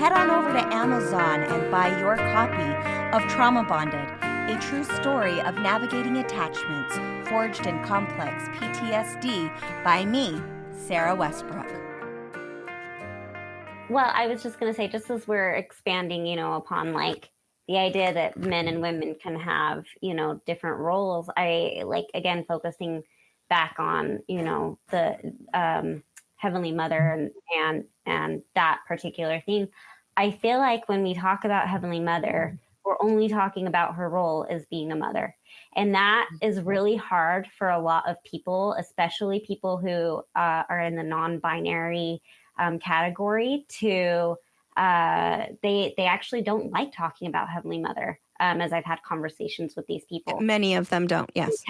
head on over to Amazon and buy your copy of Trauma Bonded, a true story of navigating attachments forged in complex PTSD by me, Sarah Westbrook. Well, I was just going to say, just as we're expanding, upon like the idea that men and women can have, different roles, I like, again, focusing back on, the Heavenly Mother and that particular theme. I feel like when we talk about Heavenly Mother, we're only talking about her role as being a mother. And that is really hard for a lot of people, especially people who are in the non-binary category to they actually don't like talking about Heavenly Mother, as I've had conversations with these people. Many of them don't, yes.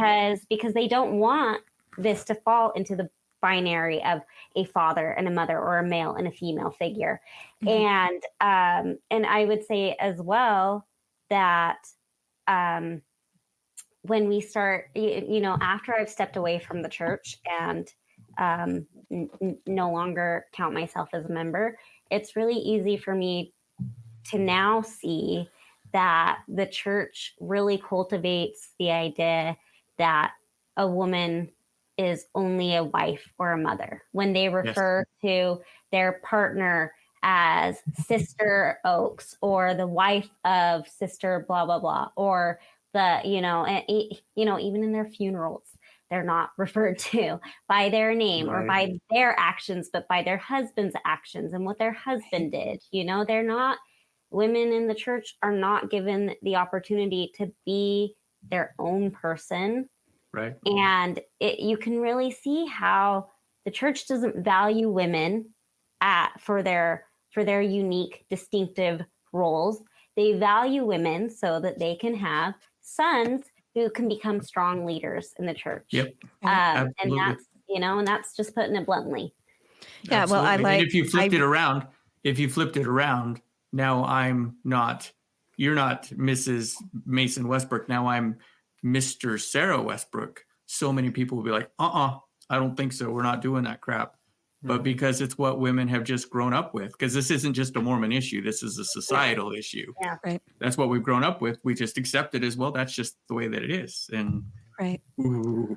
Because they don't want this to fall into the binary of a father and a mother, or a male and a female figure. Mm-hmm. And I would say as well that when we start, after I've stepped away from the church and no longer count myself as a member, it's really easy for me to now see that the church really cultivates the idea that a woman is only a wife or a mother when they refer to their partner as Sister Oaks or the wife of Sister blah blah blah, or the even in their funerals they're not referred to by their name or by their actions, but by their husband's actions and what their husband did. They're not, women in the church are not given the opportunity to be their own person. Right. And you can really see how the church doesn't value women for their unique, distinctive roles. They value women so that they can have sons who can become strong leaders in the church. Yep. And that's just putting it bluntly. Yeah. Absolutely. Well, and if you flipped it around, now you're not Mrs. Mason Westbrook. Now I'm Mr. Sarah Westbrook. So many people will be like, I don't think so. We're not doing that crap. But because it's what women have just grown up with, because this isn't just a Mormon issue. This is a societal issue. Yeah. Right. That's what we've grown up with. We just accept it as, well, that's just the way that it is. And right. Ooh.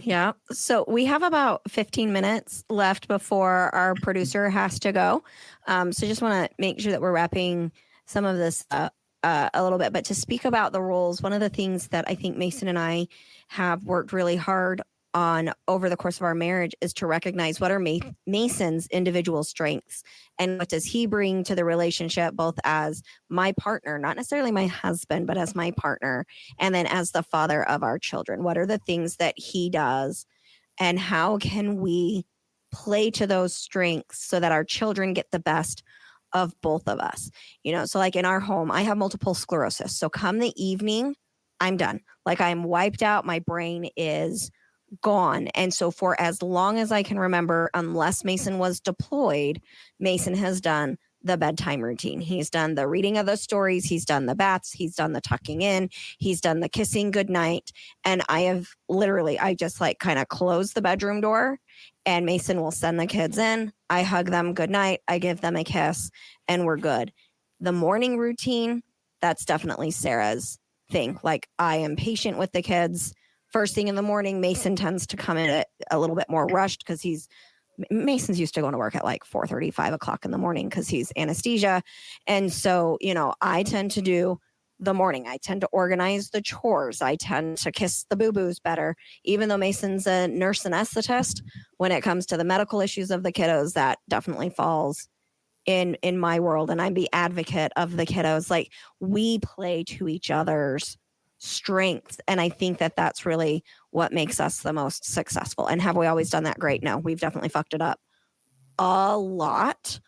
Yeah. So we have about 15 minutes left before our producer has to go. So just want to make sure that we're wrapping some of this up a little bit. But to speak about the roles, one of the things that I think Mason and I have worked really hard on over the course of our marriage is to recognize what are Mason's individual strengths and what does he bring to the relationship, both as my partner, not necessarily my husband, but as my partner, and then as the father of our children. What are the things that he does, and how can we play to those strengths so that our children get the best of both of us? So like in our home, I have multiple sclerosis. So come the evening, I'm done. Like I'm wiped out. My brain is gone. And so for as long as I can remember, unless Mason was deployed, Mason has done the bedtime routine. He's done the reading of the stories. He's done the baths. He's done the tucking in. He's done the kissing goodnight. And I just like kind of close the bedroom door, and Mason will send the kids in. I hug them goodnight. I give them a kiss, and we're good. The morning routine, that's definitely Sarah's thing. Like I am patient with the kids. First thing in the morning, Mason tends to come in a little bit more rushed because Mason's used to going to work at like 4:30, 5 o'clock in the morning because he's anesthesia. And so, I tend to do the morning. I tend to organize the chores. I tend to kiss the boo-boos better. Even though Mason's a nurse anesthetist, when it comes to the medical issues of the kiddos, that definitely falls in my world. And I'm the advocate of the kiddos. Like we play to each other's strengths. And I think that that's really what makes us the most successful. And have we always done that? Great. No, we've definitely fucked it up a lot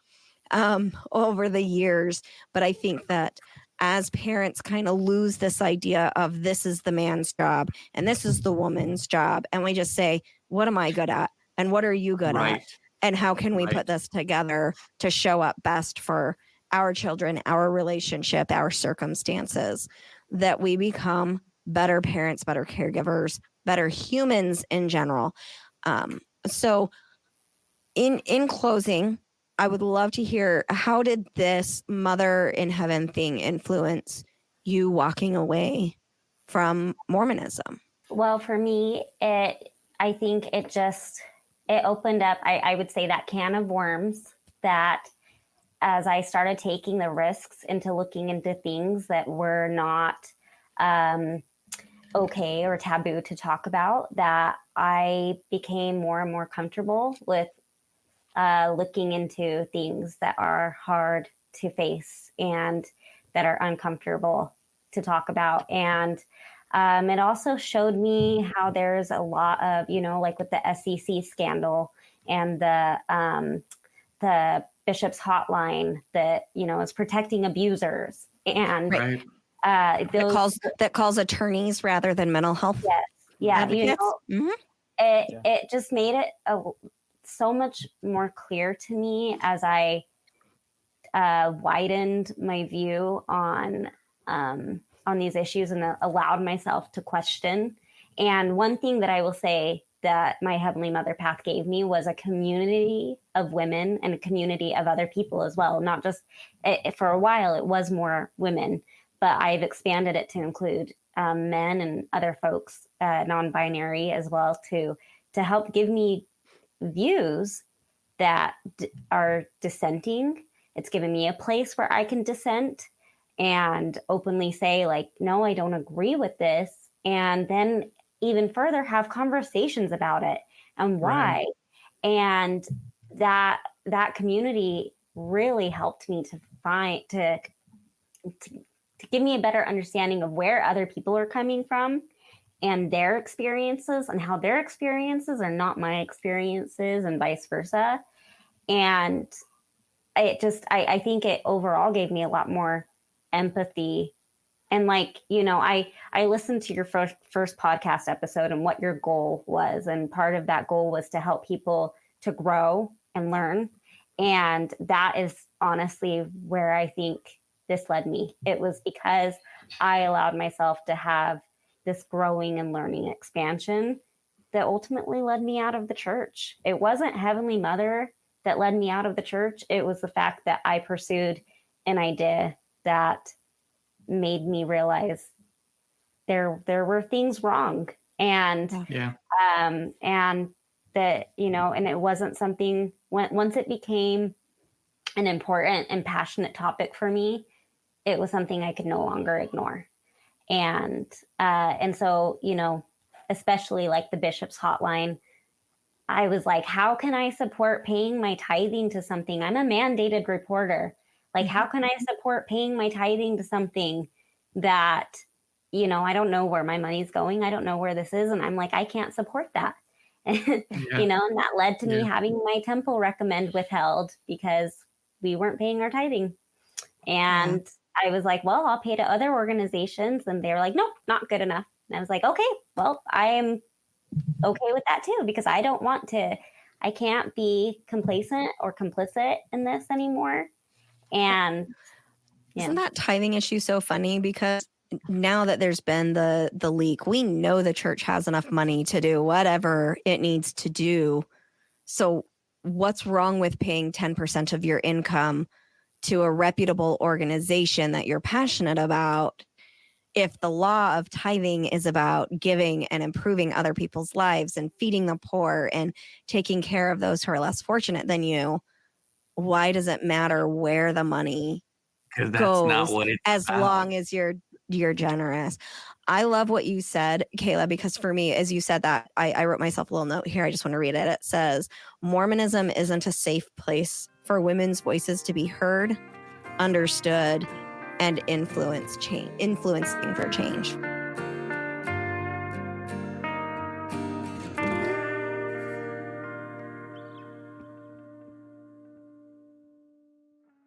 over the years. But I think that as parents kind of lose this idea of this is the man's job and this is the woman's job. And we just say, what am I good at? And what are you good at? And how can we put this together to show up best for our children, our relationship, our circumstances, that we become better parents, better caregivers, better humans in general. So in closing, I would love to hear, how did this mother in heaven thing influence you walking away from Mormonism? Well, for me, I think it opened up, I would say, that can of worms that as I started taking the risks into looking into things that were not okay or taboo to talk about, that I became more and more comfortable with looking into things that are hard to face and that are uncomfortable to talk about. And it also showed me how there's a lot of, like with the SEC scandal and the bishop's hotline that, is protecting abusers. And Right. that calls attorneys rather than mental health advocates. It just made it so much more clear to me as I widened my view on these issues and allowed myself to question. And one thing that I will say that my Heavenly Mother path gave me was a community of women and a community of other people as well. Not just for a while, it was more women, but I've expanded it to include men and other folks, non-binary as well, to help give me views that are dissenting. It's given me a place where I can dissent and openly say, like, no, I don't agree with this. And then even further have conversations about it and why. Right. And that community really helped me to give me a better understanding of where other people are coming from and their experiences and how their experiences are not my experiences and vice versa. And I think it overall gave me a lot more empathy. And like, I listened to your first podcast episode and what your goal was. And part of that goal was to help people to grow and learn. And that is honestly where I think this led me. It was because I allowed myself to have this growing and learning expansion that ultimately led me out of the church. It wasn't Heavenly Mother that led me out of the church. It was the fact that I pursued an idea that made me realize there were things wrong. And and that, and it wasn't something, once it became an important and passionate topic for me, it was something I could no longer ignore. And so, especially like the bishop's hotline, I was like, how can I support paying my tithing to something? I'm a mandated reporter. Like, how can I support paying my tithing to something that, I don't know where my money's going. I don't know where this is. And I'm like, I can't support that. And that led to me having my temple recommend withheld because we weren't paying our tithing. And I was like, well, I'll pay to other organizations. And they were like, nope, not good enough. And I was like, okay, well, I am okay with that too, because I can't be complacent or complicit in this anymore. And isn't that tithing issue so funny? Because now that there's been the leak, we know the church has enough money to do whatever it needs to do. So what's wrong with paying 10% of your income to a reputable organization that you're passionate about? If the law of tithing is about giving and improving other people's lives and feeding the poor and taking care of those who are less fortunate than you, why does it matter where the money goes, not what it's as about, long as you're generous? I love what you said, Kayla, because for me, as you said that, I wrote myself a little note here. I just want to read it. It says, Mormonism isn't a safe place for women's voices to be heard, understood, and influencing for change.